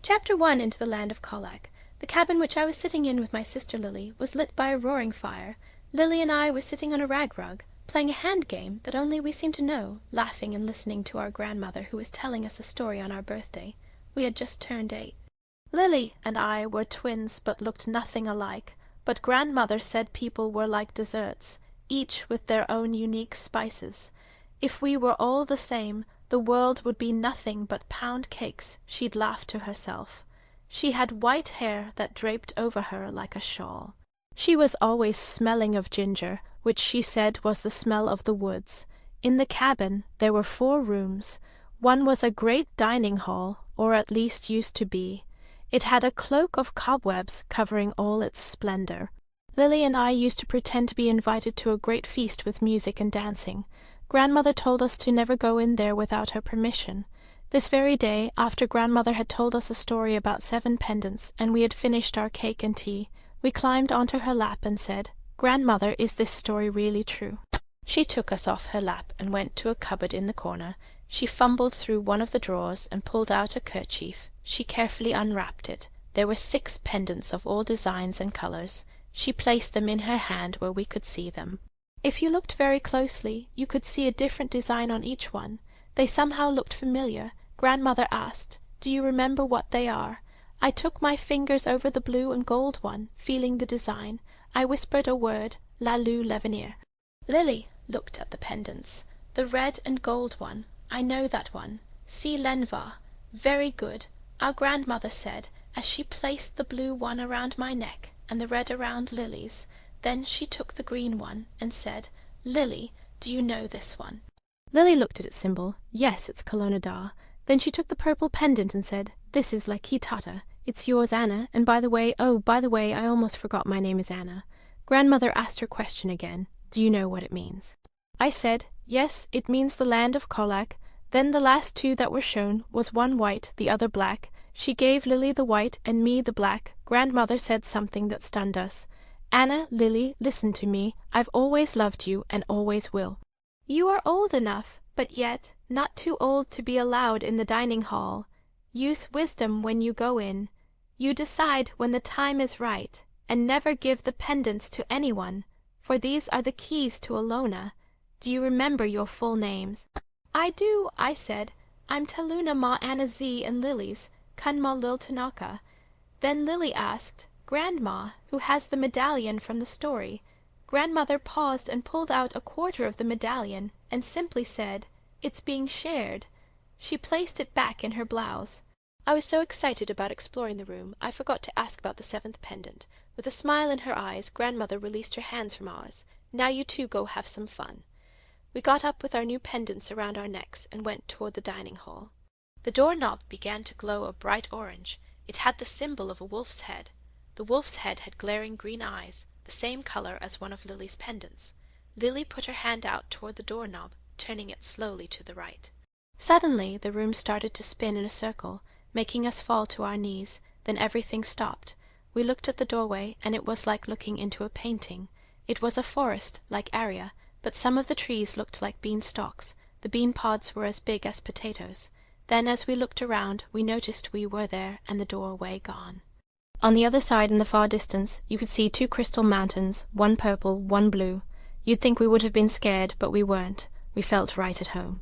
Chapter 1 Into the Land of Colac. The cabin which I was sitting in with my sister Lily was lit by a roaring fire. Lily and I were sitting on a rag rug, playing a hand game that only we seemed to know, laughing and listening to our grandmother, who was telling us a story on our birthday. We had just turned 8. Lily and I were twins, but looked nothing alike, but grandmother said people were like desserts, each with their own unique spices. If we were all the same, the world would be nothing but pound cakes, she'd laugh to herself. She had white hair that draped over her like a shawl. She was always smelling of ginger, which she said was the smell of the woods. In the cabin there were 4 rooms. One was a great dining hall, or at least used to be. It had a cloak of cobwebs covering all its splendor. Lily and I used to pretend to be invited to a great feast with music and dancing. Grandmother told us to never go in there without her permission. This very day, after grandmother had told us a story about 7 pendants, and we had finished our cake and tea, we climbed onto her lap and said, "Grandmother, is this story really true?" She took us off her lap and went to a cupboard in the corner. She fumbled through one of the drawers and pulled out a kerchief. She carefully unwrapped it. There were 6 pendants of all designs and colors. She placed them in her hand where we could see them. If you looked very closely, you could see a different design on each one. They somehow looked familiar. Grandmother asked, "Do you remember what they are?" I took my fingers over the blue and gold one, feeling the design. I whispered a word, "La Lou L'avenir." Lily looked at the pendants. The red and gold one. I know that one. See l'envoi. Very good. Our grandmother said, as she placed the blue one around my neck and the red around Lily's. Then she took the green one and said, "Lily, do you know this one?" Lily looked at its symbol. "Yes, it's Colonna d'Ar." Then she took the purple pendant and said, "This is La Quitata. It's yours, Anna, and by the way, I almost forgot my name is Anna." Grandmother asked her question again. "Do you know what it means?" I said, "Yes, it means the land of Colac." Then the last 2 that were shown was one white, the other black. She gave Lily the white and me the black. Grandmother said something that stunned us. "Anna, Lily, listen to me. I've always loved you and always will. You are old enough, but yet not too old to be allowed in the dining hall. Use wisdom when you go in. You decide when the time is right, and never give the pendants to anyone, for these are the keys to Alona. Do you remember your full names?" "I do," I said. "I'm Taluna Ma Anna Z and Lily's, Kun Ma Lil Tanaka." Then Lily asked, "Grandma, who has the medallion from the story?" Grandmother paused and pulled out a quarter of the medallion, and simply said, "It's being shared." She placed it back in her blouse. I was so excited about exploring the room, I forgot to ask about the 7th pendant. With a smile in her eyes, grandmother released her hands from ours. "Now you 2 go have some fun." We got up with our new pendants around our necks and went toward the dining hall. The doorknob began to glow a bright orange. It had the symbol of a wolf's head. The wolf's head had glaring green eyes, the same color as one of Lily's pendants. Lily put her hand out toward the doorknob, turning it slowly to the right. Suddenly the room started to spin in a circle, making us fall to our knees. Then everything stopped. We looked at the doorway, and it was like looking into a painting. It was a forest, like Aria, but some of the trees looked like bean stalks. The bean pods were as big as potatoes. Then as we looked around, we noticed we were there and the doorway gone. On the other side, in the far distance, you could see 2 crystal mountains, one purple, one blue. You'd think we would have been scared, but we weren't. We felt right at home.